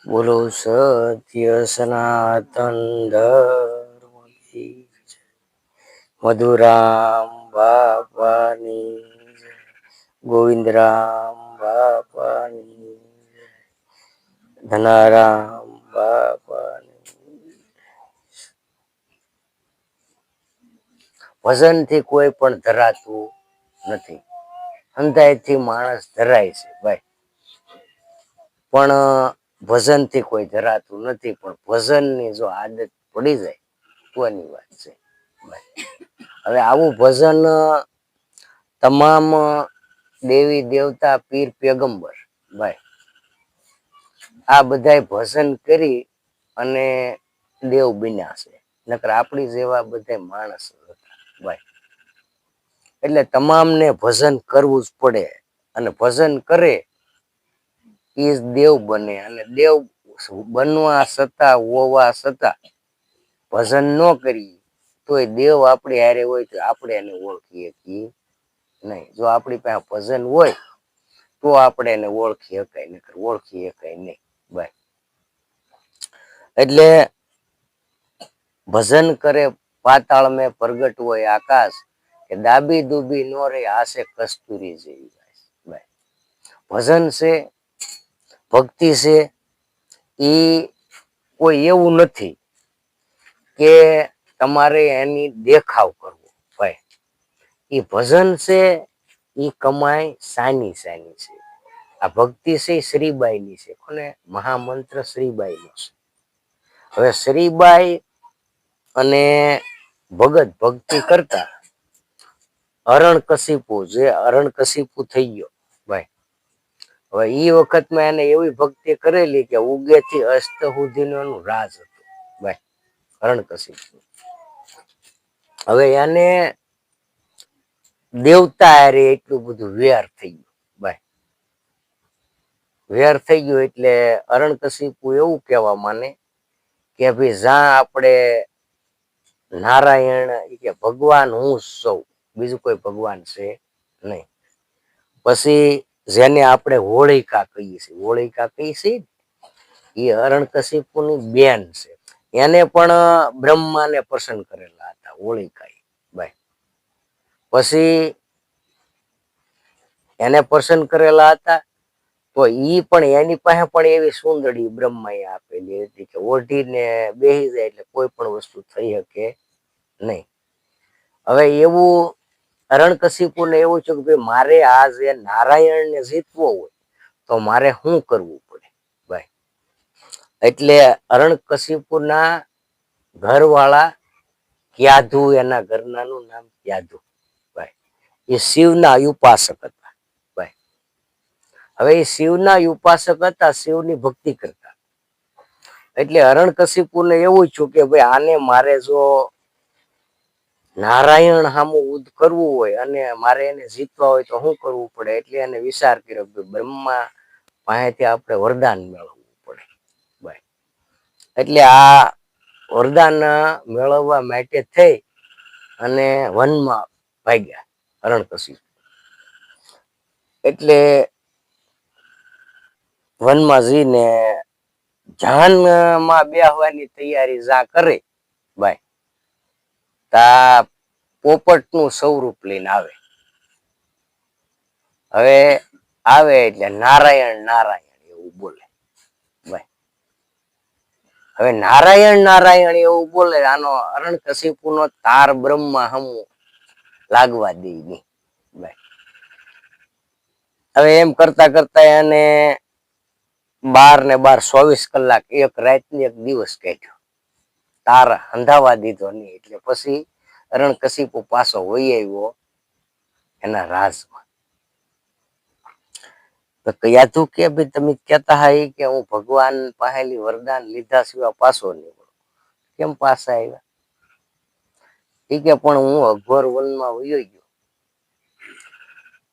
બોલો સત્ય સનાતન ધર્મ કી જય. મધુરામ બાપાની જય. ગોવિંદરામ બાપાની જય. ધનારામ બાપાની. ભજન થી કોઈ પણ ધરાતું નથી. અંધાઈથી માણસ ધરાય છે ભાઈ, પણ ભજન થી કોઈ ધરાતું નથી. પણ ભજન ની જો આદત પડી જાય તો એની વાત છે. હવે આવું ભજન તમામ દેવી દેવતા પીર પેગંબર ભાઈ આ બધા ભજન કરી અને દેવ બન્યા છે. નકર આપણી જેવા બધા માણસ હતા ભાઈ. એટલે તમામને ભજન કરવું જ પડે, અને ભજન કરે એ દેવ બને. અને દેવ બનવા છતાં હોવા છતાં ભજન ન કરી તોય દેવ આપણે હારે હોય તો આપણે એને ઓળખીએ છીએ નહીં. જો આપણી પાસે ભજન હોય તો આપણે એને ઓળખી શકાય, નકર ઓળખી શકાય નહીં ભાઈ. એટલે ભજન કરે પાતાળ મેં પ્રગટ હોય આકાશ, કે દાબી દુબી નો રે આશે કસ્તુરી જેવી ભાઈ. ભજન છે, ભક્તિ છે, એ કોઈ એવું નથી કે તમારે એની દેખાવ કરવો ભાઈ. એ ભજન છે એ કમાય સાની સાની છે. આ ભક્તિ છે એ શ્રીબાઈ ની છે. કોને? મહામંત્ર શ્રીબાઈ નો છે. હવે શ્રીબાઈ અને ભગત ભક્તિ કરતા હરણકશિપુ, જે હરણકશિપુ થઈ ગયો ભાઈ, હવે ઈ વખતમાં એને એવી ભક્તિ કરેલી કે ઉગે થી અસ્ત સુધીનું એનું રાજ હતું ભાઈ હરણકશિપુ. હવે એને દેવતા હારે એટલું બધું વેર થઈ ગયું ભાઈ. વેર થઈ ગયું એટલે હરણકશિપુ એવું કહેવા માને કે ભાઈ જ્યાં આપણે નારાયણ કે ભગવાન હું સૌ, બીજું કોઈ ભગવાન છે નહીં. પછી જેને આપણે હોળિકા કહીએ છીએ, હોળિકા કહીએ છીએ એ હરણકશિપુ ની બેન છે. એને પણ બ્રહ્માને પસંદ કરેલા હતા હોળિકા ભાઈ. પછી એને પસંદ કરેલા હતા તો ઈ પણ એની પાસે પણ એવી સુંદરી બ્રહ્માએ આપેલી હતી કે ઓઢીને બેસી જાય એટલે કોઈ પણ વસ્તુ થઈ શકે નહીં. હવે એવું હરણકશિપુને એવું છે કે ભાઈ મારે આ જે નારાયણને જીતવો હોય તો મારે શું કરવું પડે ભાઈ. એટલે હરણકશિપુના ઘરવાળા ક્યાધુ, એના ઘરનાનું નામ ક્યાધુ ભાઈ, એ શિવના ઉપાસક હતા ભાઈ. હવે એ શિવના ઉપાસક હતા, શિવની ભક્તિ કરતા. એટલે હરણકશિપુને એવું છું કે ભાઈ આને મારે જો નારાયણ સામું યુદ્ધ કરવું હોય અને મારે એને જીતવા હોય તો શું કરવું પડે. એટલે એને વિચાર કર્યો કે બ્રહ્મા પાસેથી આપણે વરદાન મેળવવું પડે ભાઈ. એટલે આ વરદાન મેળવવા માટે થઈ અને વનમાં ભાગ્યા હરણકશિપુ. એટલે વનમાં જઈને જાનમાં બેસવાની તૈયારી જા કરે ભાઈ, તા પોપટ નું સ્વરૂપ લઈને આવે. હવે આવે એટલે નારાયણ નારાયણ એવું બોલે ભાઈ. હવે નારાયણ નારાયણ એવું બોલે, આનો હરણકશિપુ નો તાર બ્રહ્મા હમુ લાગવા દે નહીં ભાઈ. હવે એમ કરતા કરતા એને 12 ને 12 24 કલાક, એક રાત ને એક દિવસ કાઢ્યો. તાર અંધાવા દીધો નહીં. એટલે પછી હરણકશિપુ પાછો વહી આવ્યો એના રાજમાં. તો ક્યાધુ કે ભાઈ તમે કહેતા હોય કે હું ભગવાન પાસેથી વરદાન લીધા સિવાય પાછો નહીં વળું. કેમ પાછા આવ્યા? એ કે પણ હું અઘોર વનમાં વયો ગયો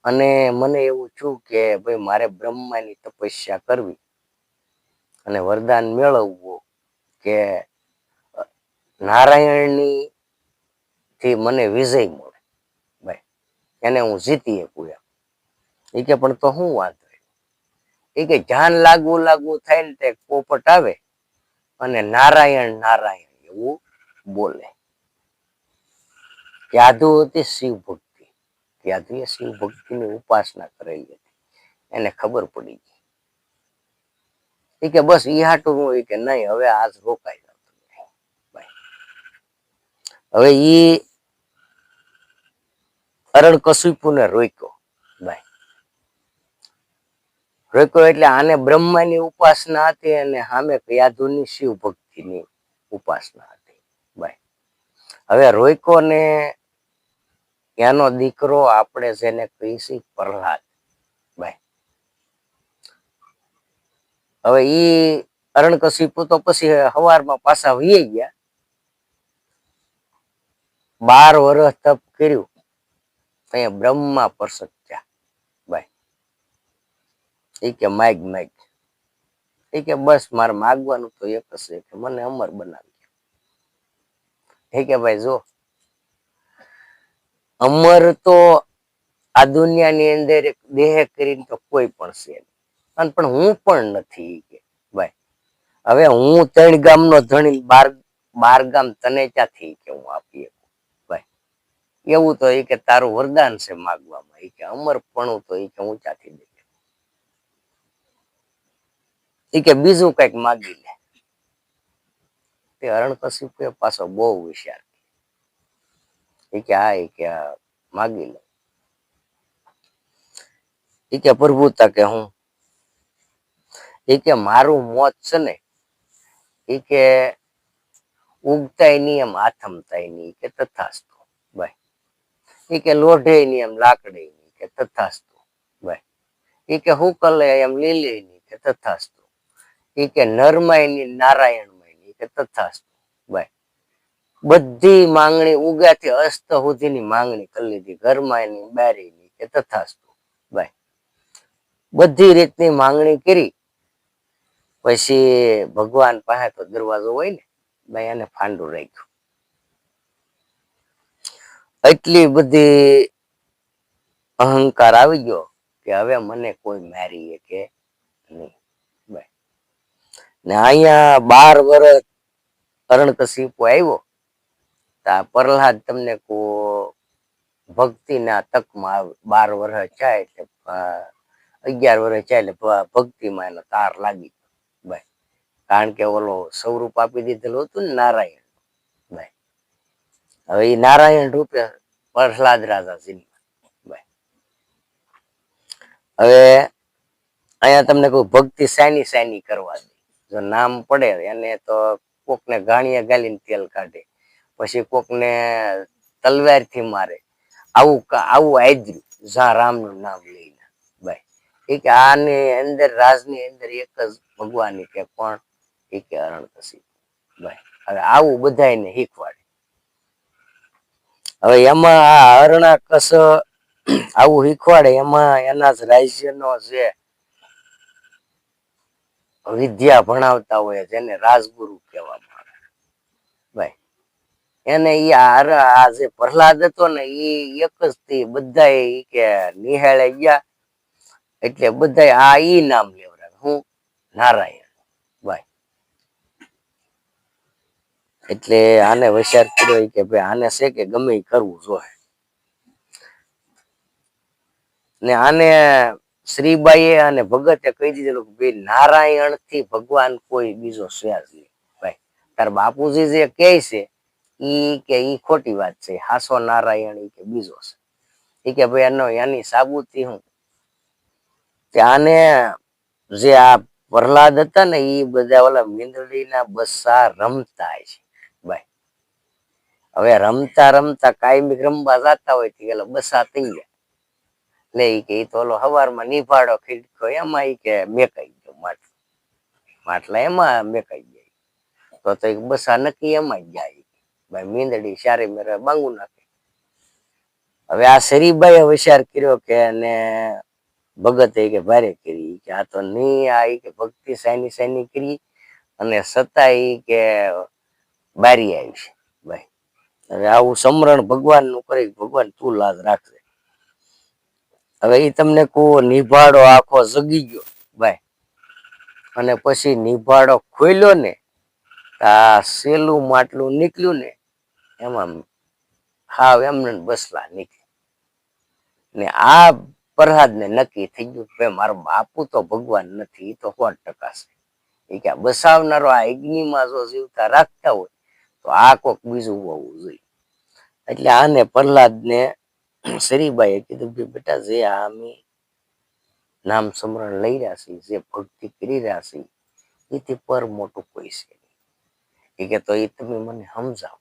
અને મને એવું થયું કે ભાઈ મારે બ્રહ્માની તપસ્યા કરવી અને વરદાન મેળવવું કે નારાયણની થી મને વિજય મળે ભાઈ, એને હું જીતી શકું એમ. એ કે પણ તો શું વાત? એ કે ધ્યાન લાગવું થાય ને તે પોપટ આવે અને નારાયણ નારાયણ એવું બોલે. યાદુ હતી શિવ ભક્તિ. યાદુએ શિવ ભક્તિની ઉપાસના કરેલી હતી, એને ખબર પડી ગઈ. એ કે બસ ઈ હાટું હું કે નહીં હવે આજ રોકાઈ જાવ. હવે ઈ હરણ્યકશિપુને રોક્યો. ભાઈ રોક્યો એટલે આને બ્રહ્માની ઉપાસના હતી અને સામે યાદુની શિવ ભક્તિની ઉપાસના હતી. ભાઈ હવે રોક્યો ને એનો દીકરો આપણે જેને કહીશી પ્રહલાદ. ભાઈ હવે ઈ હરણ્યકશિપુ તો પછી હવારમાં પાછા વહી ગયા. 12 વર્ષ તપ કર્યું અહીંયા બ્રહ્મા પ્રસન્ન થયા. ભાઈ એ કે માગ એ કે બસ મારે માગવાનું તો એક જ છે કે મને અમર બનાવી. એ કે ભાઈ જો અમર તો આ દુનિયાની અંદર એક દેહ કરીને તો કોઈ પણ છે અને પણ હું પણ નથી કે ભાઈ હવે હું 3 ગામનો ધણી 12 ગામ તને ક્યાંથી કે હું આપી ભાઈ એવું તો એ કે તારું વરદાન છે માગવામાં. એ કે અમર પણ તો એ કે હું ક્યાંથી દે એ કે બીજું કઈક માગી લે. તે હરણ્યકશિપુએ પાછો બહુ વિચાર એ કે હા એ કે માગી લે. એ કે પ્રભુતા કે હું એ કે મારું મોત છે ને એ કે ઉગતાય નહીં એમ આથમતાય નહીં કે તથાસ્તુ. ભાઈ એ કે લોઢે નહીં એમ લાકડે નહીં કે તથાસ્તુ. ભાઈ એ કે હુકલે એમ લીલે નહીં કે તથાસ્તુ. એ કે નરમાય ની નારાયણમય ની કે તથાસ્તુ. ભાઈ બધી માંગણી ઉગાથી અસ્ત સુધીની માંગણી કરી લીધી. ઘરમાં એની બારીની કે તથાસ્તુ. ભાઈ બધી રીતની માંગણી કરી પછી ભગવાન પાસે તો દરવાજો હોય ને ભાઈ એને ફાંડું રાખ્યું. એટલી બધી અહંકાર આવી ગયો કે હવે મને કોઈ મારી કે નહીં. ને અહીંયા 12 વર્ષ હરણ્યકશિપુ આવ્યો તા પ્રહલાદ તમને કો ભક્તિના તકમાં 12 વર્ષ જાય એટલે 11 વર્ષ જાય એટલે ભક્તિમાં એનો તાર લાગી ગયો. ભાઈ કારણ કે ઓલો સ્વરૂપ આપી દીધેલું હતું ને નારાયણ. ભાઈ હવે એ નારાયણ રૂપે પ્રહલાદ રાજા જન્મ. ભાઈ હવે અહીંયા તમને કહું ભક્તિ સાની કરવા દે. જો નામ પડે એને તો કોકને ગાણીએ ગાલીને તેલ કાઢે, પછી કોકને તલવારથી મારે. આવું આદર્યું જ્યાં રામનું નામ લઈને. ભાઈ એ કે આની અંદર રાજની અંદર એક જ ભગવાન કે કોણ એ કે હરણ્યકશિપુ. ભાઈ હવે આવું બધાને શીખવાડે. હવે એમાં આ હરણાકશ આવું શીખવાડે એમાં એના જ રાજ્યનો જે વિદ્યા ભણાવતા હોય જેને રાજગુરુ કહેવામાં આવે. ભાઈ એને આ જે પ્રહલાદ હતો ને એ એક જ થી બધા કે નિહાળે ગયા એટલે બધા આ ઈ નામ લેવડાવે હું નારાયણ. ભાઈ એટલે આને વિચાર કર્યો કે ભાઈ આને છે કે ગમે કરવું જોઈએ ને આને શ્રીબાઈએ અને ભગતે કહી દીધેલું કે ભાઈ નારાયણ થી ભગવાન કોઈ બીજો છે જ નહીં. ભાઈ તાર બાપુજી જે કહે છે ઈ ખોટી વાત છે. હાસો નારાયણ ઈ કે બીજો છે. એ કે ભાઈ એની સાબુતી હું કે આને જે આ પ્રહલાદ હતા ને એ બધા ઓલા મીંદડીના બસ્સા રમતા છે. ભાઈ હવે રમતા કાયમી રમવા જતા હોય તો બસ્સા થઈ ગયા લે કે એ તો ઓલો હવારમાં નિભાડો ખીડકો એમાં ઈ કે મેકાઈ ગયો માટલા એમાં મેકાઈ જાય તો બસ્સા નક્કી એમાં જ જાય. ભાઈ મીંદડી સારી મેરે બાંગુ નાખે. હવે આ શરીબાઈએ વિચાર કર્યો કે એને ભગતે કે ભારે કરી કે આ તો નહીં આ કે ભક્તિ સાની કરી અને છતાં કે બારી આવી છે. ભાઈ હવે આવું સમરણ ભગવાન નું કરી ભગવાન તું લાજ રાખજે. હવે એ તમને કહો નિભાડો આખો જગી ગયો. ભાઈ અને પછી નિભાડો ખોલ્યો ને આ સેલું માટલું નીકળ્યું ને એમાં હાવ એમને બસલા નીકળી ને આ પ્રહલાદ ને નક્કી થઈ ગયું કે મારો બાપુ તો ભગવાન નથી, એ તો 100% છે. એ કે બસાવનારો આ અગ્નિમાં જો જીવતા રાખતા હોય તો આ કોક બીજું હોવું જોઈએ. એટલે આને પ્રહલાદ ને સરીબાઈએ કીધું કે બેટા જે અમે નામ સ્મરણ લઈ રહ્યા છીએ, જે ભક્તિ કરી રહ્યા છીએ, એથી પર મોટું કોઈ છે નહીં. એ કે તો એ તમે મને સમજાવો.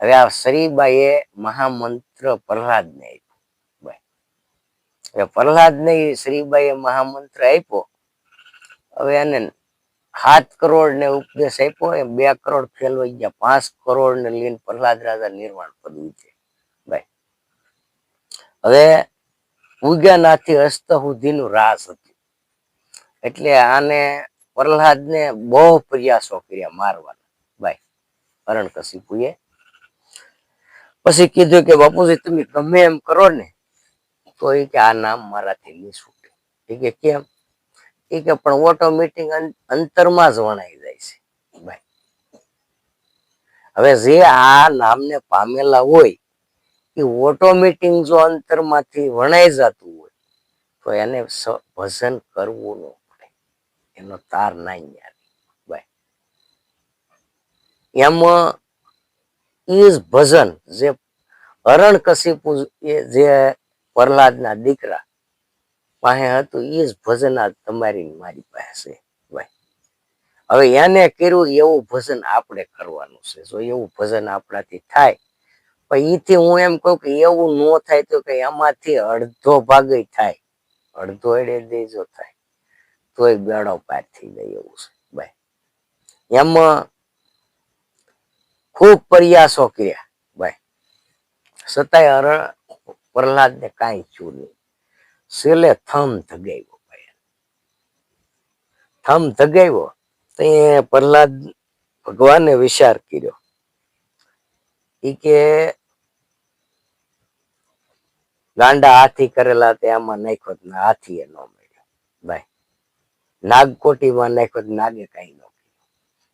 હવે આ સરીબાઈએ મહામંત્ર પ્રહલાદ ને આપ્યો. હવે પ્રહલાદ ને શ્રીબાઈએ મહામંત્ર આપ્યો. હવે એને 7 કરોડ ને ઉપદેશ આપ્યો, 2 કરોડ ફેલવાઈ ગયા, 5 કરોડ ને લઈને પ્રહલાદ રાજા નિર્વાણ પદવી છે. ભાઈ હવે ઉગ્યાનાથી હસ્ત સુધીનું રાસ હતું. એટલે આને પ્રહલાદ ને બહુ પ્રયાસો કર્યા મારવાના. ભાઈ હરણકશિપુએ પછી કીધું કે બાપુજી તમે ગમે એમ કરો ને તો એ કે આ નામ મારાથી નહીં છૂટે. એ કે કેમ? એ કે પણ ઓટોમેટિક અંતરમાં જ વણાઈ જાય છે. ભાઈ હવે જે આ નામને પામેલા હોય એ ઓટોમેટિક જો અંતરમાંથી વણાઈ જતું હોય તો એને ભજન કરવું ન પડે, એનો તાર ના ન્યા. ભાઈ એમાં ઈજ ભજન જે હરણકશિપુ જે પ્રહલાદના દીકરા પાસે હતું એ જ ભજન આ તમારી મારી પાસે છે. ભાઈ હવે એને કર્યું એવું ભજન આપણે કરવાનું છે. જો એવું ભજન આપણાથી થાય પણ એથી હું એમ કહું કે એવું ન થાય તો કે એમાંથી અડધો ભાગ થાય, અડધો એડે દેજો થાય તોય બેડો પાર થઈ જાય એવું છે. ભાઈ એમાં ખૂબ પ્રયાસો કર્યા. ભાઈ છતાંય પ્રહલાદ ને કાંઈ થયું નહીં. છેલ્લે થમ ધગાવ્યો. ભાઈ થમ ધગાવ્યો તો એ પ્રહલાદ ભગવાને વિચાર કર્યો. એ કે ગાંડા હાથી કરેલા તે આમાં નાખ્યો, હાથી એ ન મળ્યો. ભાઈ નાગકોટીમાં નાખ્યો, નાગે કઈ ન કર્યું.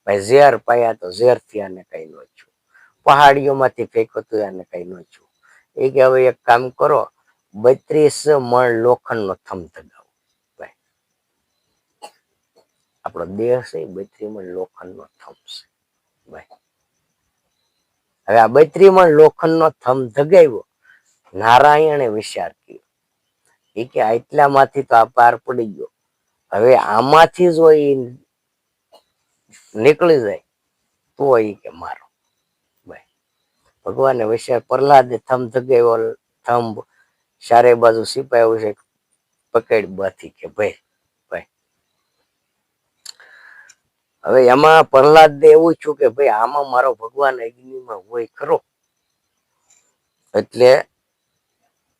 ભાઈ ઝેર પાયા તો ઝેર થી આને કઈ ન થયું. પહાડીઓમાંથી ફેંક્યો તો એને કઈ ન થયું. એ કે હવે એક કામ કરો, 32 મણ લોખંડ નો થમ ધગાવો. ભાઈ આપણો દેહ છે 32 મણ લોખંડ નો થમ છે. ભાઈ હવે આ 32 મણ લોખંડ નો થમ ધગાવ્યો. નારાયણે વિચાર કર્યો. એ કે આટલામાંથી તો આ પાર પડી ગયો, હવે આમાંથી જો એ નીકળી જાય તો એ કે મારો. ભાઈ ભગવાને વિચાર પ્રહલાદે થમ ધગાવ્યો. થંભ ચારે બાજુ સિપાયો છે પકડ બાથી કે ભાઈ ભાઈ હવે એમાં પ્રહલાદ ને એવું છું કે ભાઈ આમાં મારો ભગવાન અગ્નિમાં હોય ખરો. એટલે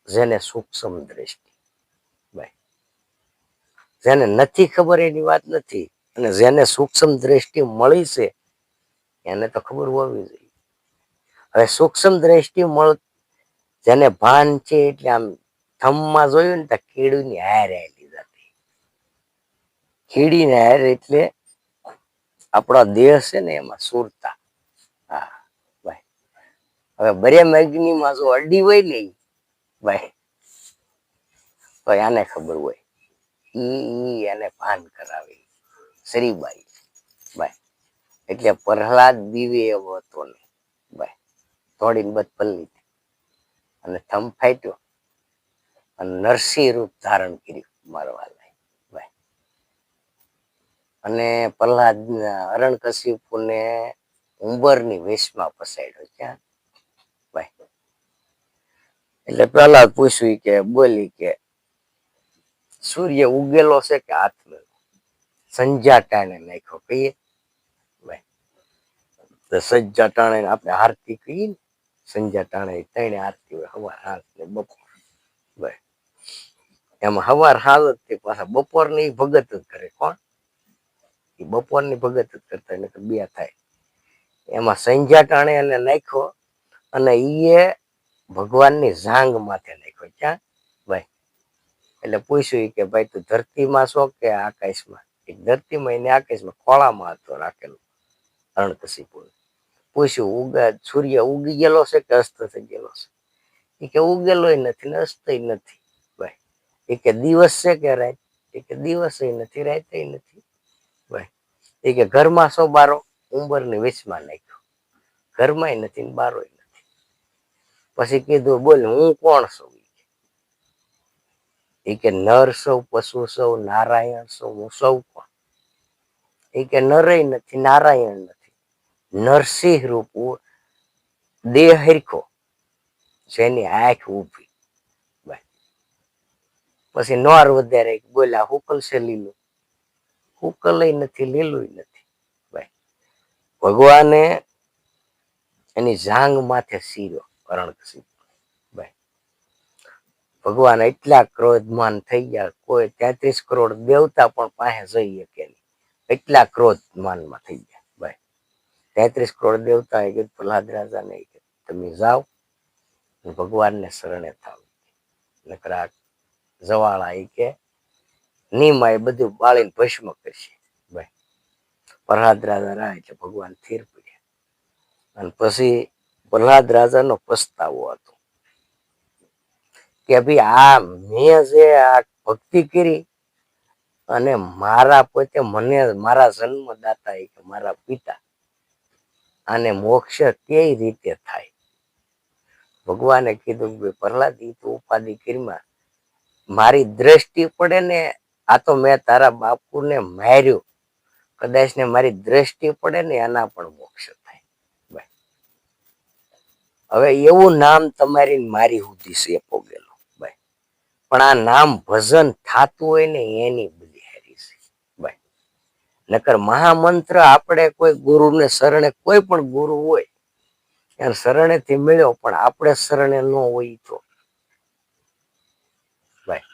જેને સૂક્ષ્મ દ્રષ્ટિ, ભાઈ જેને નથી ખબર એની વાત નથી, અને જેને સૂક્ષ્મ દ્રષ્ટિ મળી છે એને તો ખબર હોવી જોઈએ. હવે સૂક્ષ્મ દ્રષ્ટિ જેને ભાન છે એટલે આમ થમમાં જોયું ને તો કીડીની હાર આવેલી જતી. કીડીને હાર એટલે આપણો દેહ છે ને એમાં સુરતા. હા ભાઈ હવે બરેમ અગ્નિમાં જો અડી હોય ને ભાઈ તો એને ખબર હોય. ઈ એને ભાન કરાવે સરીબાઈ. ભાઈ એટલે પ્રહલાદ બીવે એવો હતો ને. ભાઈ થોડીને બધ પલ્લી અને થમ ફાટ્યો અને નરસિંહ રૂપ ધારણ કર્યું મારવા લાય. ભાઈ અને પ્રહલાદ હરણકશિપુ ને ઉંબરની વેશમાં પસાડ્યો. ક્યાં? ભાઈ એટલે પ્રહલાદ પૂછ્યું કે બોલી કે સૂર્ય ઉગેલો છે કે હાથમાં? સંધ્યા ટાણે નાખ્યો કહીએ. ભાઈ તો સંધ્યા ટાણે આપણે આરતી કહીએ ને, સંધ્યા ટાણે 3 આરતી હોય, સવાર સાંજ ને બપોર. ભાઈ એમાં સવાર સાંજ જ પાછા બપોરની ભગત જ કરે. કોણ? એ બપોરની ભગત જ કરતા એટલે 2 થાય. એમાં સંધ્યા ટાણે એને નાખ્યો અને એ ભગવાનની જાંગ માથે નાખ્યો. ક્યાં? ભાઈ એટલે પૂછ્યું કે ભાઈ તું ધરતીમાં છો કે આકાશમાં? ધરતીમાં એને આકાશમાં ખોળામાં હતો રાખેલો હરણકશિપુ. પૂછ્યું સૂર્ય ઉગી ગયેલો છે કે અસ્ત થઈ ગયેલો છે? એ કે ઉગેલોય નથી ને અસ્તય નથી ભાઈ. એ કે દિવસ છે કે રાત? એ કે દિવસે નથી રાતે નથી ભાઈ. એ કે ઘરમાં સો બારો? ઉંબરની વેચમાં નાખ્યો, ઘરમાંય નથી ને બારોય નથી. પછી કીધું બોલ હું કોણ છું? એ કે નર સૌ, પશુ સૌ, નારાયણ સૌ, હું સૌ કોણ? એ કે નરય નથી નારાયણ નથી, નરસિંહ રૂપ દેહ હરખો જેની આંખ ઊભી. પછી નોર વધારે બોલ્યા હુકલ છે લીલું? હુકલય નથી લીલું નથી ભાઈ. ભગવાને એની જાંગ માથે સીરો હરણકશિપ ભાઈ. ભગવાન એટલા ક્રોધમાન થઈ ગયા, કોઈ 33 કરોડ દેવતા પણ પાસે જઈ શકે નહીં, એટલા ક્રોધમાનમાં થઈ ગયા ભાઈ. 33 કરોડ દેવતા એ કીધું પ્રહલાદ રાજાને તમે જાઓ ભગવાનને શરણે થાવ, નકરા જવાળા એ કે નીમા એ બધું બાળીને ભસ્મ કરશે ભાઈ. પ્રહલાદ રાજા રહ્યા એટલે ભગવાન થીર પડ્યા. અને પછી પ્રહલાદ રાજાનો પસ્તાવો હતો કે ભાઈ આ મેં જે આ ભક્તિ કરી અને મારા પોતે મને મારા જન્મદાતા કે મારા પિતા આને મોક્ષ કઈ રીતે થાય? ભગવાને કીધું કે પ્રહલાદ તું ઉપાધિ કરીમાં મારી દ્રષ્ટિ પડે ને, આ તો મેં તારા બાપુને માર્યું, કદાચ ને મારી દ્રષ્ટિ પડે ને એના પણ મોક્ષ થાય ભાઈ. હવે એવું નામ તમારી મારી સુધી છે પોગેલું ભાઈ, પણ આ નામ ભજન થાતું હોય ને એની બધી હારી છે ભાઈ. નકર મહામંત્ર આપણે કોઈ ગુરુને શરણે, કોઈ પણ ગુરુ હોય એને શરણેથી મળ્યો પણ આપણે શરણે ન હોય તો ભાઈ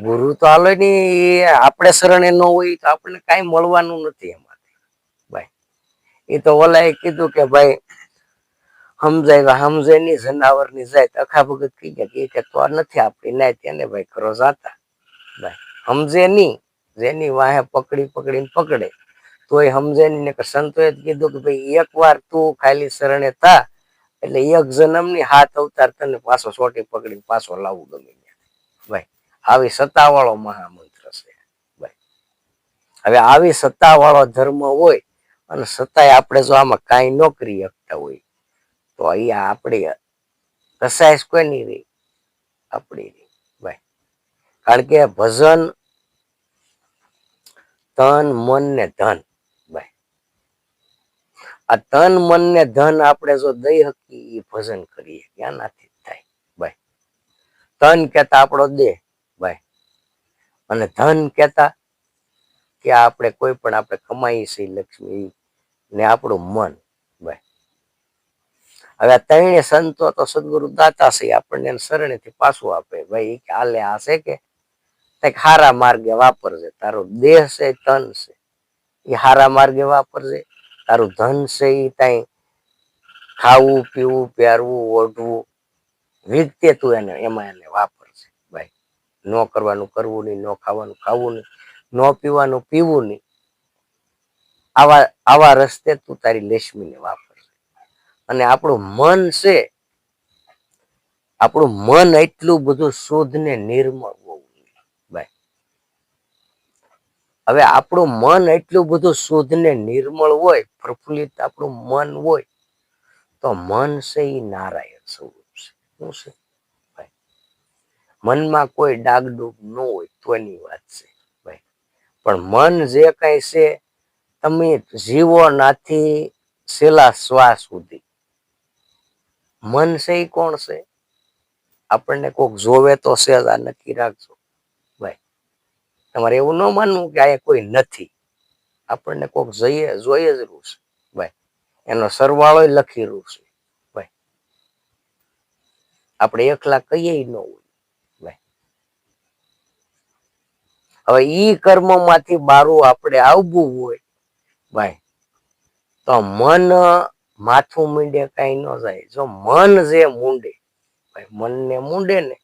ગુરુ તો હાલો ની, આપણે શરણે ન હોય તો આપણને કઈ મળવાનું નથી એમાંથી ભાઈ. એ તો ઓલા કીધું કે ભાઈ સમજાય સમજે ની જનાવર ની જાય અખા ભગત કઈ ગયા કે તો નથી આપણી નાય તેને ભાઈ કરો જાતા ભાઈ. સમજે ની, જેની વાહે પકડીને પકડે તોય સમજે નહીં. ને સંતોએ કીધું કે ભાઈ એક વાર તું ખાલી શરણે થા એટલે એક જન્મ ની 7 અવતાર તને પાછો સોટી પકડીને પાછો લાવવું ગમે ભાઈ. આવી સત્તા વાળો મહામંત્ર છે ભાઈ. હવે આવી સત્તા વાળો ધર્મ હોય અને સત્તાએ આપણે જો આમાં કાંઈ ન કરી શકતા હોય તો અહીંયા આપણી કસાય કોઈ નહીં રહી આપણી ભાઈ. કારણ કે ભજન તન મન ને ધન ભાઈ. આ તન મન ને ધન આપણે જો દઈ શકીએ એ ભજન કરીએ ક્યાંનાથી થાય ભાઈ. તન કેતા આપણો દેહ ભાઈ, અને ધન કેતા કે આપણે કોઈ પણ આપણે કમાઈ છે લક્ષ્મી ને આપણું મન ભાઈ. હવે ત્રણે સંતો તો સદગુરુ દાતા છે, આપણને શરણેથી પાછું આપે ભાઈ. હાલે આ છે કે હારા માર્ગે વાપરજે, તારો દેહ છે તન છે એ હારા માર્ગે વાપરજે, તારું ધન છે એ તાઈ ખાવું પીવું પહેરવું ઓઢવું રીતે તું એને એમાં એને વાપરજે ભાઈ. ન કરવાનું કરવું નહીં, ન ખાવાનું ખાવું નહીં, ન પીવાનું પીવું નહીં. આવા રસ્તે તું તારી લક્ષ્મીને વાપરજે. અને આપણું મન છે, આપણું મન એટલું બધું શુદ્ધ ને નિર્મળ હોવું ભાઈ. હવે આપણું મન એટલું બધું શુદ્ધ ને નિર્મળ હોય, પ્રફુલ્લિત આપણું મન હોય તો મન છે એ નારાયણ સ્વરૂપ છે. શું છે ભાઈ? મનમાં કોઈ ડાગડુગ ન હોય તોની વાત છે ભાઈ. પણ મન જે કઈ છે તમે જીવો નાથી છેલ્લા શ્વાસ સુધી મન છે એ કોણ છે? આપણને કોઈક જોવે તો છે જ, આ નક્કી રાખજો ભાઈ. તમારે એવું ન માનવું કે આ કોઈ નથી, આપણને કોઈક જોઈએ જ રૂ છે ભાઈ. એનો સરવાળો લખી રૂ છે ભાઈ. આપણે એકલા કહીએ ન હોય ભાઈ. હવે ઈ કર્મ માંથી બારું આપણે આવવું હોય ભાઈ તો મન માથું મીંડે કઈ ન જાય. જો મન જે મૂંડે ભાઈ મનને મૂંડે ને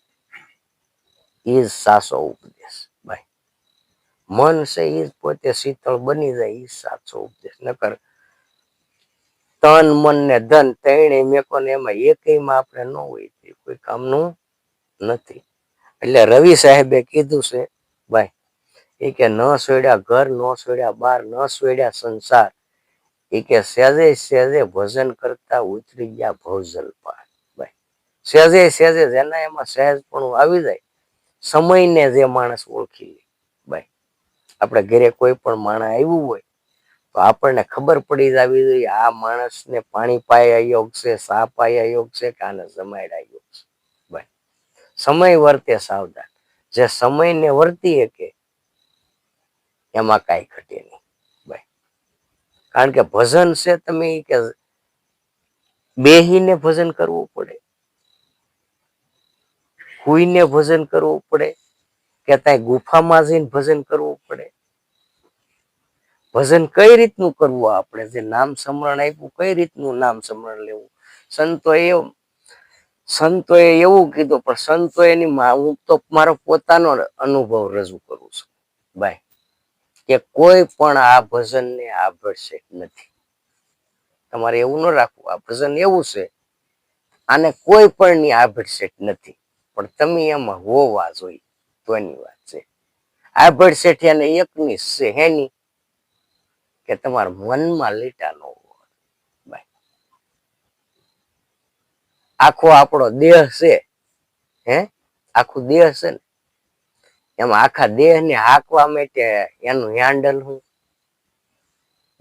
એ જ સાચો ઉપદેશ. ભાઈ મન છે એ જ પોતે શીતળ બની જાય એ સાચો ઉપદેશ. નકર તન મન ને ધન ત્રણે મેકો ને એમાં એકમાં આપણે ન હોય તે કોઈ કામનું નથી. એટલે રવિ સાહેબે કીધું છે ભાઈ એ કે ન છોડ્યા ઘર, ન છોડ્યા બાર, ન છોડ્યા સંસાર, એ કે સહેજે સહેજે ભજન કરતા ઉતરી ગયા ભવજલ પાર. ભાઈ સહેજે સહેજે જેના એમાં સહેજ પણ આવી જાય, સમયને જે માણસ ઓળખી લે. ભાઈ આપણે ઘરે કોઈ પણ માણસ આવ્યું હોય તો આપણને ખબર પડી જવી જોઈએ આ માણસને પાણી પાય યોગ છે, સા પાય યોગ છે કે આને જમાડ્યા યોગ છે. ભાઈ સમય વર્તે સાવધાન. જે સમયને વર્તી કે એમાં કાંઈ ઘટે નહીં. ભાઈ કારણ કે ભજન છે તમે કે બેહીને ભજન કરવું પડે, હુઈને ભજન કરવું પડે, કે ત્યાં ગુફામાં જઈને ભજન કરવું પડે. ભજન કઈ રીતનું કરવું, આપણે જે નામ સ્મરણ આપ્યું કઈ રીતનું નામ સ્મરણ લેવું. સંતોએ એવું કીધું, પણ સંતો એની હું તો મારો પોતાનો અનુભવ રજૂ કરું છું ભાઈ, કે કોઈ પણ આ ભજનને આભળશે નથી. તમારે એવું ન રાખવું આ ભજન એવું છે આને કોઈ પણ ની આભળશે નથી, પણ તમે એમાં હોવા જોઈએ તો એની વાત છે. આભળશેઠિયાને એકની છે હેની કે તમારા મનમાં લીટા ન હોય. ભાઈ આખો આપણો દેહ છે, હે આખું દેહ છે ને એમાં આખા દેહ ને હાંકવા માટે એનું હેન્ડલ હું,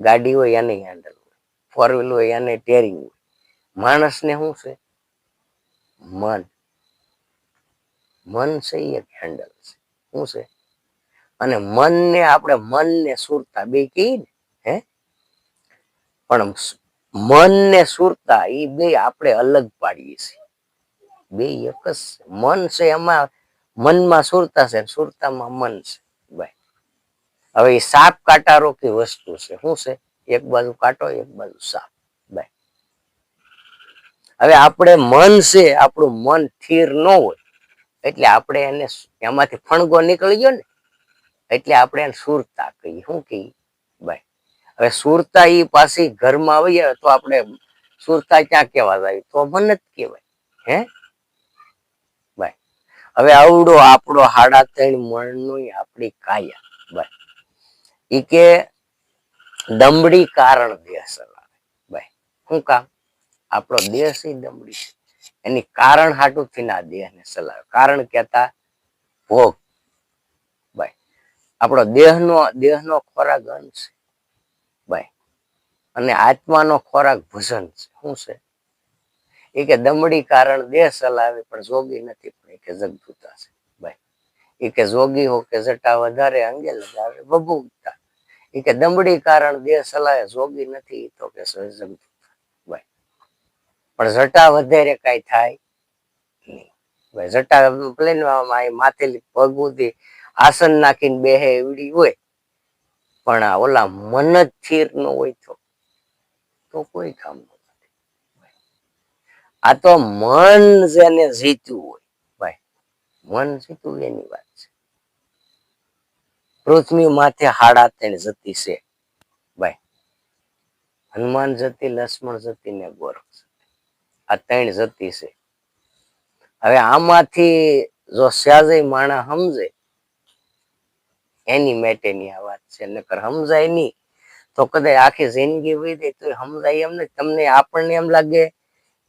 ગાડી હોય એને હેન્ડલ હોય, ફોર વ્હીલ હોય એને ટેરિંગ હોય. માણસ ને શું છે? મન. મન છે એ એક હેન્ડલ છે. શું છે? અને મનને આપણે મનને સુરતા બે કહીએ ને, હે પણ મન ને સુરતા એ બે આપણે અલગ પાડીએ છીએ. બે એક જ મન છે, એમાં મનમાં સુરતા છે, સુરતામાં મન છે. ભાઈ હવે એ સાપ કાંટા રોકી વસ્તુ છે. શું છે? એક બાજુ કાંટો એક બાજુ સાપ. ભાઈ હવે આપણે મન છે, આપણું મન સ્થિર ન હોય એટલે આપણે એને એમાંથી ફણગો નીકળી ગયો ને એટલે આપણે એને સુરતા કહીએ. શું કહીએ? ભાઈ હવે સુરતા એ પાછી ઘરમાં આવીએ તો આપણે સુરતા ક્યાં કેવા જાય? તો મન જ કહેવાય. હે ભાઈ હવે આવડો આપણો 3.5 મણનો આપણી કાયા. ભાઈ એ કે દમડી કારણ દેહ ચલાવે. ભાઈ શું કામ? આપણો દેહ છે દમડી છે, એની કારણ હાટું થઈને આ દેહને ચલાવે. કારણ કેતા ભોગ. ભાઈ આપણો દેહનો ખોરાક અન્ન છે. ભાઈ અને આત્માનો ખોરાક ભજન છે. શું છે? એ કે દમડી કારણ દેહ ચલાવે પણ જોગી નથી, પણ એ કે જગદૂતા છે. ભાઈ એ કે જોગી હો કે જટા વધારે અંગે લગાવે બબૂતા. એ કે દમડી કારણ દેહ ચલાવે જોગી નથી તો કે જગદૂતા. ભાઈ પણ જટા વધારે કઈ થાય નહીં. ભાઈ જટા પ્લેન માથેલી પગુથી આસન નાખીને બેહે એવડી હોય, પણ ઓલા મન જ સ્થિર ન હોય તો કોઈ કામ ન. આ તો મન જેને જીત્યું હોય, ભાઈ મન જીત્યું એની વાત છે. પૃથ્વી માથે 3.5 જતી છે. ભાઈ હનુમાન જતી, લક્ષ્મણ જતી ને ગોરખ જતી, આ 3 જતી છે. હવે આમાંથી જો સહેજે માણા સમજે એની માટેની આ વાત છે. નકર સમજાય નહીં તો કદાચ આખી જિંદગી વહી જાય તો સમજાય એમ ને. તમને આપણને એમ લાગે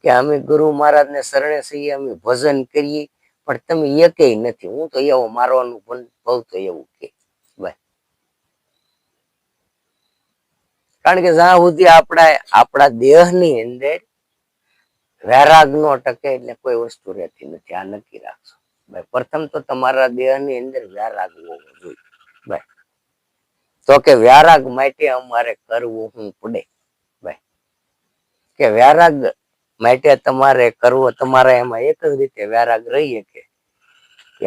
કે અમે ગુરુ મહારાજ ને શરણે છીએ, અમે ભજન કરીએ, પણ તમે એકેય નથી. હું તો એવો મારો અનુભવ તો એવું કે ભાઈ કારણ કે જ્યાં સુધી આપણા દેહની અંદર વૈરાગ નો ટકે એટલે કોઈ વસ્તુ રહેતી નથી. આ નક્કી રાખજો ભાઈ. પ્રથમ તો તમારા દેહની અંદર વૈરાગ હોવો જોઈએ. ભાઈ તો કે વૈરાગ માટે અમારે કરવું શું પડે? ભાઈ કે વૈરાગ માટે તમારે કરવો, તમારા એમાં એક જ રીતે વૈરાગ રહીએ કે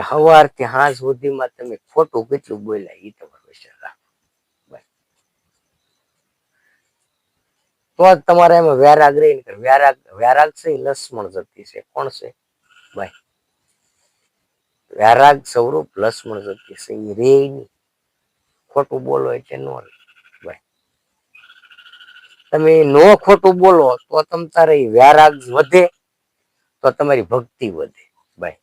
સવારથી સાંજ સુધીમાં તમે ખોટું કેટલું બોલ્યા એ તમારો વિચાર રાખો. તો જ તમારે એમાં વૈરાગ રહી. વૈરાગ છે લક્ષ્મણ જતી છે. કોણ છે? ભાઈ. વૈરાગ સ્વરૂપ લક્ષ્મણ સત્ય છે એ રે નહીં. ખોટું બોલો એટલે નો રે ભાઈ. તમે નો ખોટું બોલો તો તમ તારે વૈરાગ વધે, તો તમારી ભક્તિ વધે ભાઈ.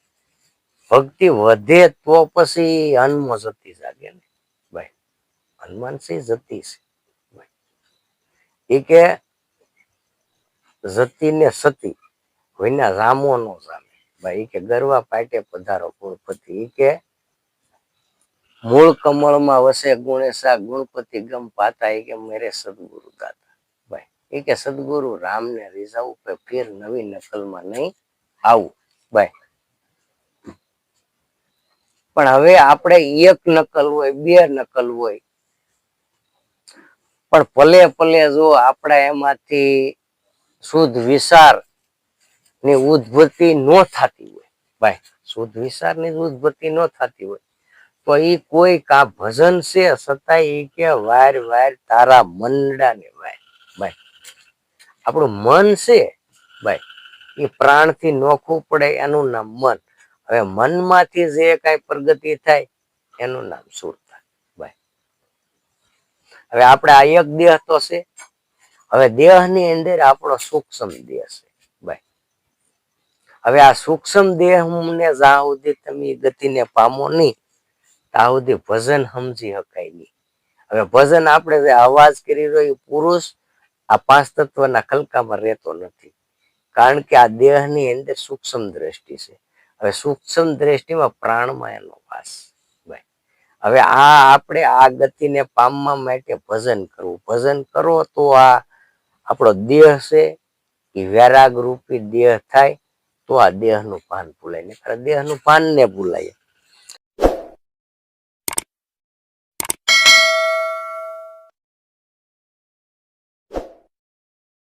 ભક્તિ વધે તો પછી હનુમાન સતી જાગે ને ભાઈ. હનુમાન સિંહ જતી છે ભાઈ. એ કે જતી ને સતી કોઈના રામો નો જામે ભાઈ. કે ગરવા પાટે પધારો ગુણપતિ. કે મૂળ કમળમાં વસે ગુણેશા ગુણપતિ ગમ પાતા. કે મેરે સદગુરુ દાતા ભાઈ. કે સદગુરુ રામને રીઝાવું કે ફેર નવી નકલમાં નહીં આવું ભાઈ. પણ હવે આપણે એક નકલ હોય, બે નકલ હોય, પણ ભલે ભલે જો આપણે એમાંથી શુદ્ધ વિચાર ની ઉદ્ભતિ ન થતી હોય ભાઈ, શુદ્ધ વિચાર ની ઉદ્ભતિ ન થતી હોય તો એ કોઈ કા ભજન છે છતાં એ કે વાર વાર તારા મનડા ને વાર ભાઈ. આપણું મન છે ભાઈ, એ પ્રાણ થી નોખું પડે એનું નામ મન. હવે મનમાંથી જે કઈ પ્રગતિ થાય એનું નામ સુરતા ભાઈ. હવે આપણે આ એક દેહ તો છે. હવે દેહ ની અંદર આપણો સૂક્ષ્મ દેહ છે ભાઈ. હવે આ સૂક્ષ્મ દેહ ને જ્યાં સુધી તમે ગતિને પામો નહીં ત્યાં સુધી ભજન સમજી શકાય નહીં. હવે ભજન આપણે જે અવાજ કરી રહ્યો પુરુષ આ પાંચ તત્વના ખલકામાં રહેતો નથી, કારણ કે આ દેહની અંદર સૂક્ષ્મ દ્રષ્ટિ છે. હવે સૂક્ષ્મ દ્રષ્ટિમાં પ્રાણમાં એનો વાસ ભાઈ. હવે આ આપણે આ ગતિને પામવા માટે ભજન કરવું. ભજન કરો તો આ આપણો દેહ છે એ વૈરાગ રૂપી દેહ થાય તો આ દેહનું ભાન ભૂલાય. ને દેહનું ભાન ને ભૂલાય